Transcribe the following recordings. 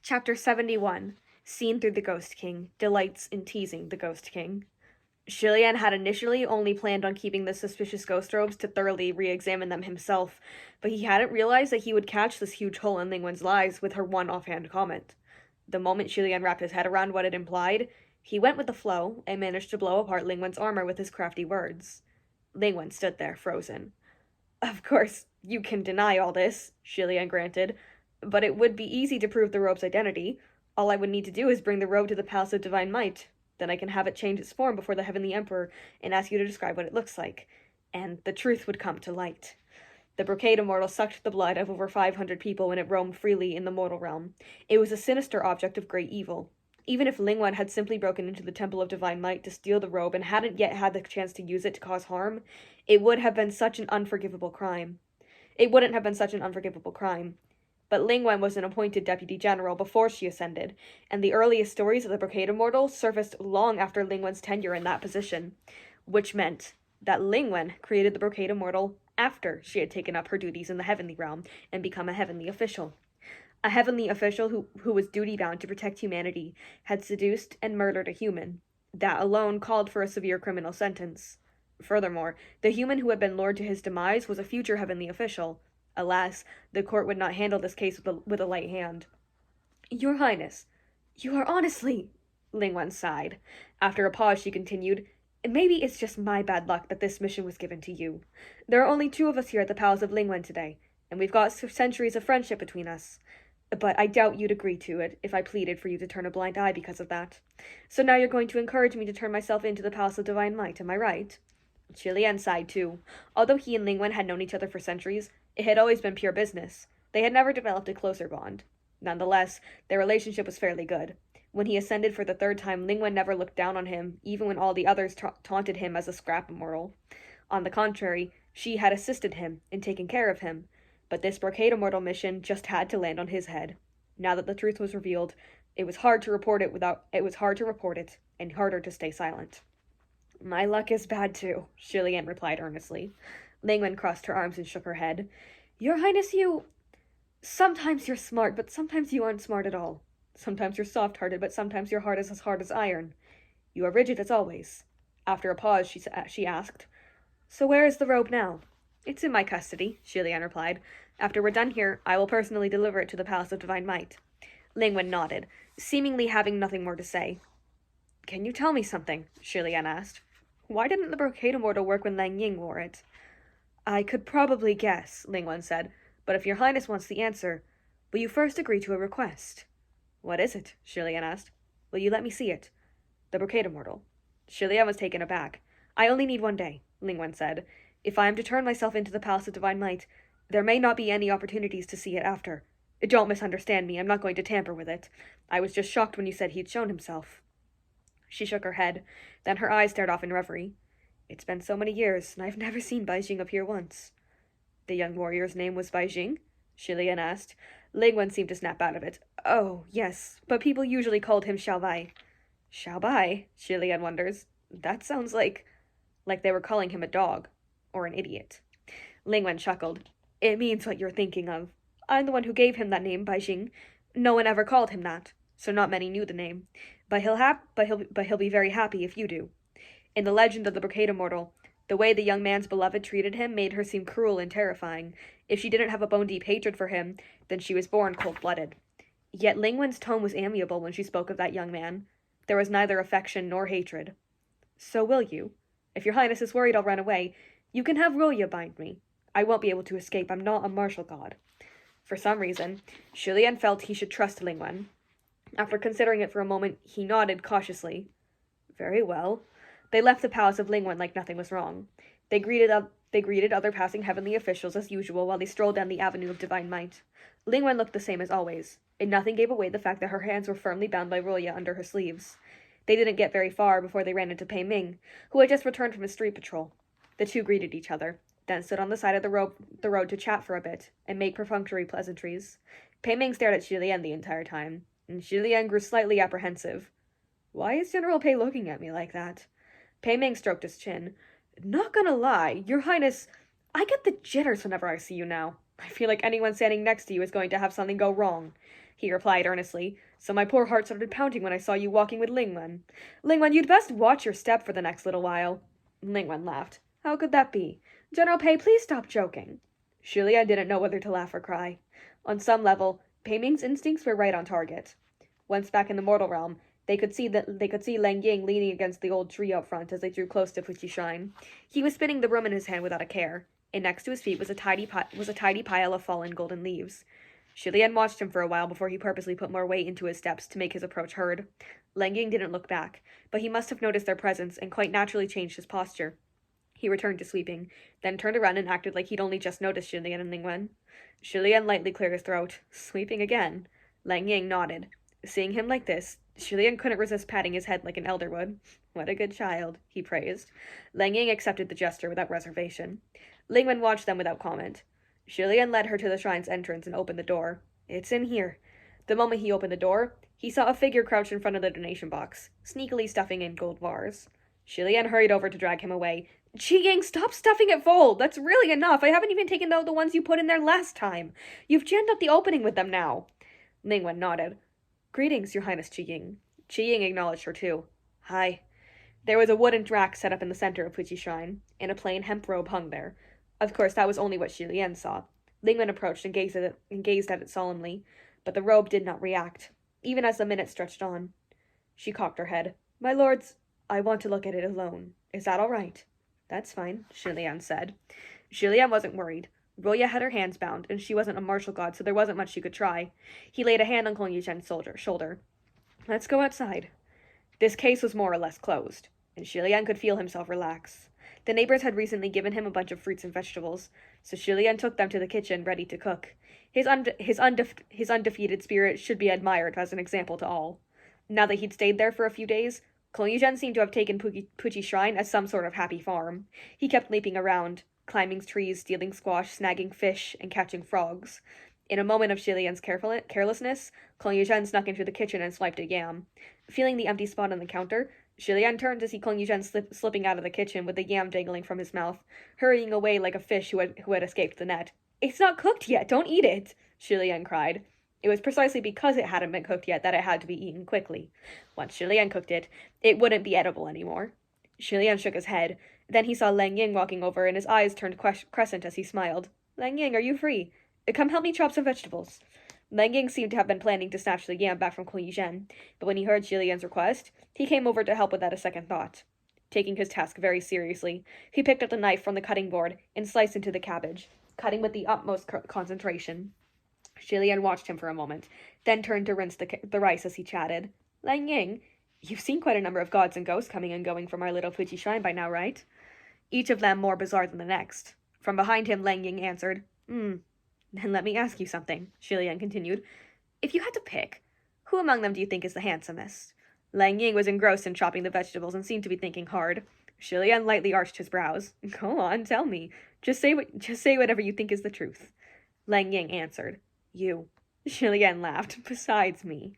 Chapter 71. Seen through the Ghost King. Delights in teasing the Ghost King. Shilian had initially only planned on keeping the suspicious ghost robes to thoroughly re-examine them himself, but he hadn't realized that he would catch this huge hole in Lingwen's lies with her one offhand comment. The moment Shilian wrapped his head around what it implied, he went with the flow and managed to blow apart Lingwen's armor with his crafty words. Lingwen stood there, frozen. Of course, you can deny all this, Shilian granted, but it would be easy to prove the robe's identity. All I would need to do is bring the robe to the Palace of Divine Might. Then I can have it change its form before the Heavenly Emperor and ask you to describe what it looks like. And the truth would come to light. The brocade immortal sucked the blood of over 500 people when it roamed freely in the mortal realm. It was a sinister object of great evil. Even if Lingwen had simply broken into the Temple of Divine Might to steal the robe and hadn't yet had the chance to use it to cause harm, it would have been such an unforgivable crime. It wouldn't have been such an unforgivable crime. But Lingwen was an appointed deputy general before she ascended, and the earliest stories of the Brocade Immortal surfaced long after Lingwen's tenure in that position, which meant that Lingwen created the Brocade Immortal after she had taken up her duties in the Heavenly Realm and become a Heavenly official. A Heavenly official who was duty-bound to protect humanity had seduced and murdered a human. That alone called for a severe criminal sentence. Furthermore, the human who had been lured to his demise was a future Heavenly official. Alas, the court would not handle this case with a light hand. Your Highness, you are honestly... Lingwen sighed. After a pause, she continued, Maybe it's just my bad luck that this mission was given to you. There are only 2 of us here at the Palace of Lingwen today, and we've got centuries of friendship between us. But I doubt you'd agree to it if I pleaded for you to turn a blind eye because of that. So now you're going to encourage me to turn myself into the Palace of Divine Might, am I right? Shilian sighed too. Although he and Lingwen had known each other for centuries, it had always been pure business. They had never developed a closer bond. Nonetheless, their relationship was fairly good. When he ascended for the 3rd time, Lingwen never looked down on him, even when all the others taunted him as a scrap immortal. On the contrary, she had assisted him and taken care of him. But this Brocade Immortal mission just had to land on his head. Now that the truth was revealed, it was hard to report it and harder to stay silent. My luck is bad too, Shilian replied earnestly. Lingwen crossed her arms and shook her head. Your Highness, sometimes you're smart, but sometimes you aren't smart at all. Sometimes you're soft-hearted, but sometimes your heart is as hard as iron. You are rigid as always. After a pause, she asked, So where is the robe now? It's in my custody, Shilian replied. After we're done here, I will personally deliver it to the Palace of Divine Might. Lingwen nodded, seemingly having nothing more to say. Can you tell me something? Shilian asked. Why didn't the Brocade Immortal work when Lang Ying wore it? I could probably guess, Lingwen said, but if your Highness wants the answer, will you first agree to a request? What is it? Shilian asked. Will you let me see it? The Brocade Immortal. Shilian was taken aback. I only need 1 day, Lingwen said. If I am to turn myself into the Palace of Divine Might, there may not be any opportunities to see it after. Don't misunderstand me, I'm not going to tamper with it. I was just shocked when you said he'd shown himself. She shook her head, then her eyes stared off in reverie. It's been so many years, and I've never seen Baijing appear once. The young warrior's name was Baijing? Shilian asked. Lingwen seemed to snap out of it. Oh, yes, but people usually called him Xiaobai. Xiaobai? Shilian wonders. That sounds like they were calling him a dog. Or an idiot. Lingwen chuckled. It means what you're thinking of. I'm the one who gave him that name, Baijing. No one ever called him that, so not many knew the name. But he'll be very happy if you do. In the legend of the Brocade Immortal, the way the young man's beloved treated him made her seem cruel and terrifying. If she didn't have a bone-deep hatred for him, then she was born cold-blooded. Yet Lingwen's tone was amiable when she spoke of that young man. There was neither affection nor hatred. So will you? If your Highness is worried I'll run away, you can have Roya bind me. I won't be able to escape. I'm not a martial god. For some reason, Shilian felt he should trust Lingwen. After considering it for a moment, he nodded cautiously. Very well. They left the palace of Lingwen like nothing was wrong. They greeted other passing heavenly officials as usual while they strolled down the avenue of Divine Might. Lingwen looked the same as always, and nothing gave away the fact that her hands were firmly bound by Roya under her sleeves. They didn't get very far before they ran into Pei Ming, who had just returned from his street patrol. The 2 greeted each other, then stood on the side of the road to chat for a bit, and make perfunctory pleasantries. Pei Ming stared at Shilian the entire time, and Shilian grew slightly apprehensive. Why is General Pei looking at me like that? Pei Ming stroked his chin. Not gonna lie, Your Highness, I get the jitters whenever I see you now. I feel like anyone standing next to you is going to have something go wrong. he replied earnestly, so my poor heart started pounding when I saw you walking with Lingwen. Lingwen, you'd best watch your step for the next little while. Lingwen laughed. How could that be? General Pei, please stop joking. Julia didn't know whether to laugh or cry. On some level, Pei Ming's instincts were right on target. Once back in the mortal realm, they could see Lang Ying leaning against the old tree out front as they drew close to Fuji Shrine. He was spinning the broom in his hand without a care, and next to his feet was a tidy pile of fallen golden leaves. Shilian watched him for a while before he purposely put more weight into his steps to make his approach heard. Lang Ying didn't look back, but he must have noticed their presence and quite naturally changed his posture. He returned to sweeping, then turned around and acted like he'd only just noticed Shilian and Lingwen. Shilian lightly cleared his throat. Sweeping again. Lang Ying nodded. Seeing him like this, Shilian couldn't resist patting his head like an elder would. What a good child, he praised. Lang Ying accepted the gesture without reservation. Lingwen watched them without comment. Shilian led her to the shrine's entrance and opened the door. It's in here. The moment he opened the door, he saw a figure crouched in front of the donation box, sneakily stuffing in gold bars. Shilian hurried over to drag him away. Qi-Ying, stop stuffing it full! That's really enough! I haven't even taken out the ones you put in there last time! You've jammed up the opening with them now! Lingwen nodded. Greetings, Your Highness Qi-Ying. Qi-Ying acknowledged her too. Hi. There was a wooden rack set up in the center of Fuji Shrine, and a plain hemp robe hung there. Of course, that was only what Shilian saw. Lingwen approached and gazed at it solemnly, but the robe did not react, even as the minutes stretched on. She cocked her head. My lords, I want to look at it alone. Is that all right? That's fine, Shilian said. Shilian wasn't worried. Roya had her hands bound, and she wasn't a martial god, so there wasn't much she could try. He laid a hand on Kong Yuzhen's shoulder. Let's go outside. This case was more or less closed, and Shilian could feel himself relax. The neighbors had recently given him a bunch of fruits and vegetables, so Shilian took them to the kitchen, ready to cook. His undefeated spirit should be admired as an example to all. Now that he'd stayed there for a few days, Kong Yuzhen seemed to have taken Puji Shrine as some sort of happy farm. He kept leaping around, climbing trees, stealing squash, snagging fish, and catching frogs. In a moment of Shilian's carelessness, Kong Yuzhen snuck into the kitchen and swiped a yam. Feeling the empty spot on the counter, Shilian turned to see Kong Yuzhen slipping out of the kitchen with the yam dangling from his mouth, hurrying away like a fish who had escaped the net. It's not cooked yet! Don't eat it! Shilian cried. It was precisely because it hadn't been cooked yet that it had to be eaten quickly. Once Shilian cooked it, it wouldn't be edible anymore. Shilian shook his head. Then he saw Lang Ying walking over, and his eyes turned crescent as he smiled. Lang Ying, are you free? Come help me chop some vegetables. Lang Ying seemed to have been planning to snatch the yam back from Kong Yuzhen, but when he heard Shilian's request, he came over to help without a second thought. Taking his task very seriously, he picked up the knife from the cutting board and sliced into the cabbage, cutting with the utmost concentration. Shilian watched him for a moment, then turned to rinse the rice as he chatted. Lang Ying, you've seen quite a number of gods and ghosts coming and going from our little Fuji Shrine by now, right? Each of them more bizarre than the next. From behind him, Lang Ying answered, Then let me ask you something, Shilian continued. If you had to pick, who among them do you think is the handsomest? Lang Ying was engrossed in chopping the vegetables and seemed to be thinking hard. Shilian lightly arched his brows. Go on, tell me. Just say whatever you think is the truth. Lang Ying answered. You. Shilian laughed. Besides me.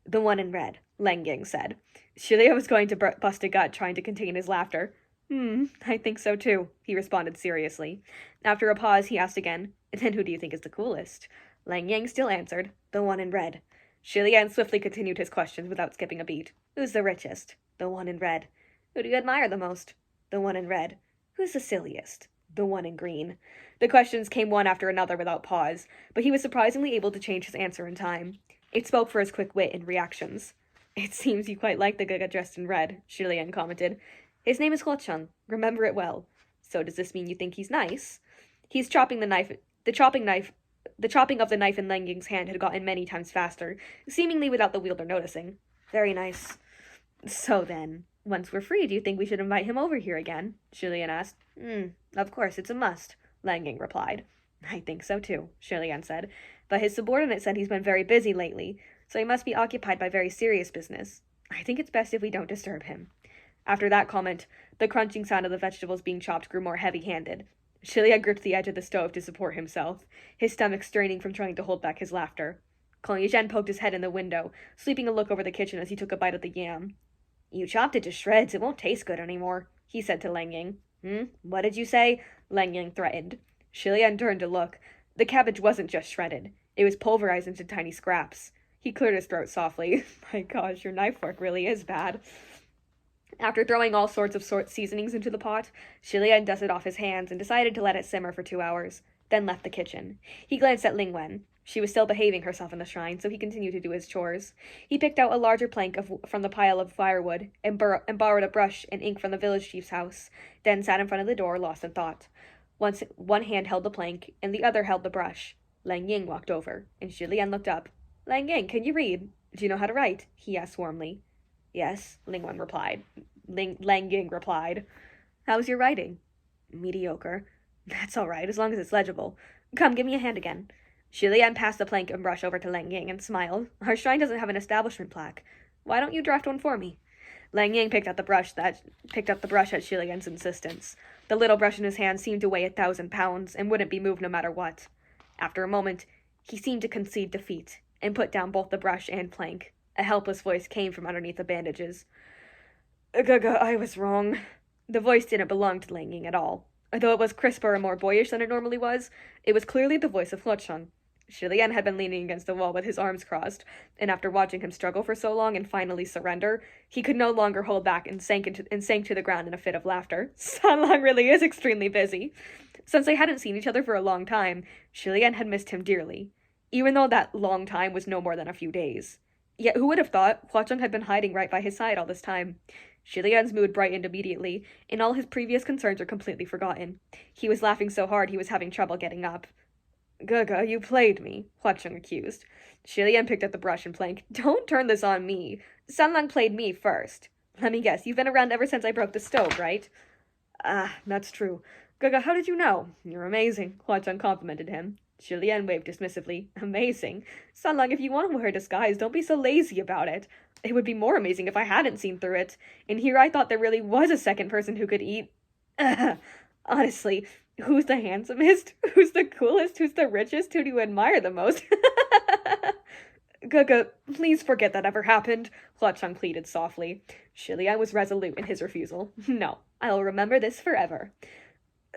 The one in red, Lang Ying said. Shilian was going to bust a gut, trying to contain his laughter. I think so too, he responded seriously. After a pause, he asked again, Then who do you think is the coolest? Lang Ying still answered, The one in red. Shilian swiftly continued his questions without skipping a beat. Who's the richest? The one in red. Who do you admire the most? The one in red. Who's the silliest? The one in green. The questions came one after another without pause, but he was surprisingly able to change his answer in time. It spoke for his quick wit and reactions. It seems you quite like the guy dressed in red, Shilian commented. His name is Huocheng. Remember it well. So does this mean you think he's nice? The chopping of the knife in Lang Ying's hand had gotten many times faster, seemingly without the wielder noticing. Very nice. So then, once we're free, do you think we should invite him over here again? Shilian asked. Of course, it's a must, Lang Ying replied. I think so too, Shilian said, but his subordinate said he's been very busy lately, so he must be occupied by very serious business. I think it's best if we don't disturb him. After that comment, the crunching sound of the vegetables being chopped grew more heavy-handed. Shilian gripped the edge of the stove to support himself, his stomach straining from trying to hold back his laughter. Kong Yuzhen poked his head in the window, sweeping a look over the kitchen as he took a bite of the yam. You chopped it to shreds, it won't taste good anymore, he said to Lang Ying. What did you say? Lang Ying threatened. Shilian turned to look. The cabbage wasn't just shredded. It was pulverized into tiny scraps. He cleared his throat softly. My gosh, your knife work really is bad. After throwing all sorts of seasonings into the pot, Shilian dusted off his hands and decided to let it simmer for 2 hours, then left the kitchen. He glanced at Lingwen. She was still behaving herself in the shrine, so he continued to do his chores. He picked out a larger plank from the pile of firewood and borrowed a brush and ink from the village chief's house, then sat in front of the door, lost in thought. Once one hand held the plank, and the other held the brush. Lang Ying walked over, and Shilian looked up. Lang Ying, can you read? Do you know how to write? He asked warmly. Yes, Lang Ying replied. How's your writing? Mediocre. That's all right, as long as it's legible. Come, give me a hand again. Shilian passed the plank and brush over to Lang Ying and smiled. Our shrine doesn't have an establishment plaque. Why don't you draft one for me? Lang Ying picked up the brush at Shilian's insistence. The little brush in his hand seemed to weigh 1,000 pounds and wouldn't be moved no matter what. After a moment, he seemed to concede defeat and put down both the brush and plank. A helpless voice came from underneath the bandages. Gaga, I was wrong. The voice didn't belong to Lang Ying at all. Though it was crisper and more boyish than it normally was, it was clearly the voice of Huocheng. Shilian had been leaning against the wall with his arms crossed, and after watching him struggle for so long and finally surrender, he could no longer hold back and sank to the ground in a fit of laughter. Sanlang really is extremely busy. Since they hadn't seen each other for a long time, Shilian had missed him dearly, even though that long time was no more than a few days. Yet who would have thought Huocheng had been hiding right by his side all this time? Shilian's mood brightened immediately, and all his previous concerns were completely forgotten. He was laughing so hard he was having trouble getting up. Gaga, you played me, Huocheng accused. Shilian picked up the brush and plank. Don't turn this on me. Sanlang played me first. Let me guess, you've been around ever since I broke the stove, right? That's true. Gaga, how did you know? You're amazing, Huocheng complimented him. Shilian waved dismissively. Amazing. Sanlang, if you want to wear a disguise, don't be so lazy about it. It would be more amazing if I hadn't seen through it. And here I thought there really was a second person who could eat. Honestly, who's the handsomest? Who's the coolest? Who's the richest? Who do you admire the most? Gaga, please forget that ever happened, Huocheng pleaded softly. Shilian was resolute in his refusal. No, I'll remember this forever.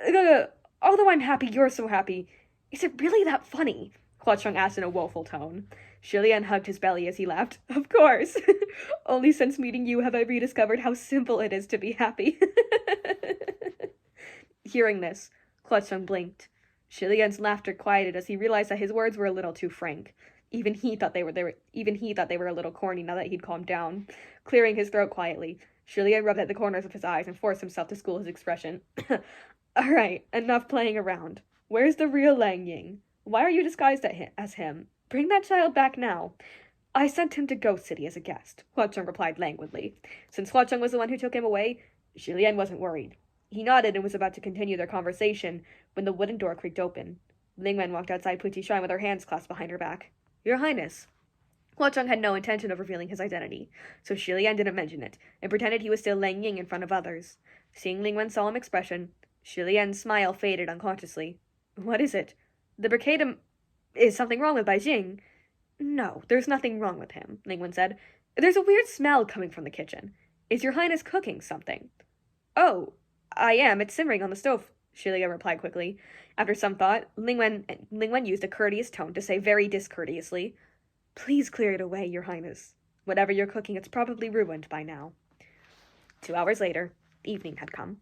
Gaga, although I'm happy you're so happy, is it really that funny? Huocheng asked in a woeful tone. Shilian hugged his belly as he laughed. Of course. Only since meeting you have I rediscovered how simple it is to be happy. Hearing this, Huocheng blinked. Shilian's laughter quieted as he realized that his words were a little too frank. Even he thought they were a little corny now that he'd calmed down. Clearing his throat quietly, Shilian rubbed at the corners of his eyes and forced himself to school his expression. All right, enough playing around. Where's the real Lang Ying? Why are you disguised as him? Bring that child back now. I sent him to Ghost City as a guest, Huocheng replied languidly. Since Huocheng was the one who took him away, Shilian wasn't worried. He nodded and was about to continue their conversation when the wooden door creaked open. Lingwen walked outside Puti Shrine with her hands clasped behind her back. Your Highness. Huocheng had no intention of revealing his identity, so Shilian didn't mention it, and pretended he was still Lang Ying in front of others. Seeing Lingwen's solemn expression, Shilian's smile faded unconsciously. What is it? The brigade is something wrong with Bai Jing? No, there's nothing wrong with him, Lingwen said. There's a weird smell coming from the kitchen. Is your Highness cooking something? Oh, I am. It's simmering on the stove, Shilian replied quickly. After some thought, Lingwen used a courteous tone to say very discourteously, Please clear it away, your Highness. Whatever you're cooking, it's probably ruined by now. 2 hours later, evening had come.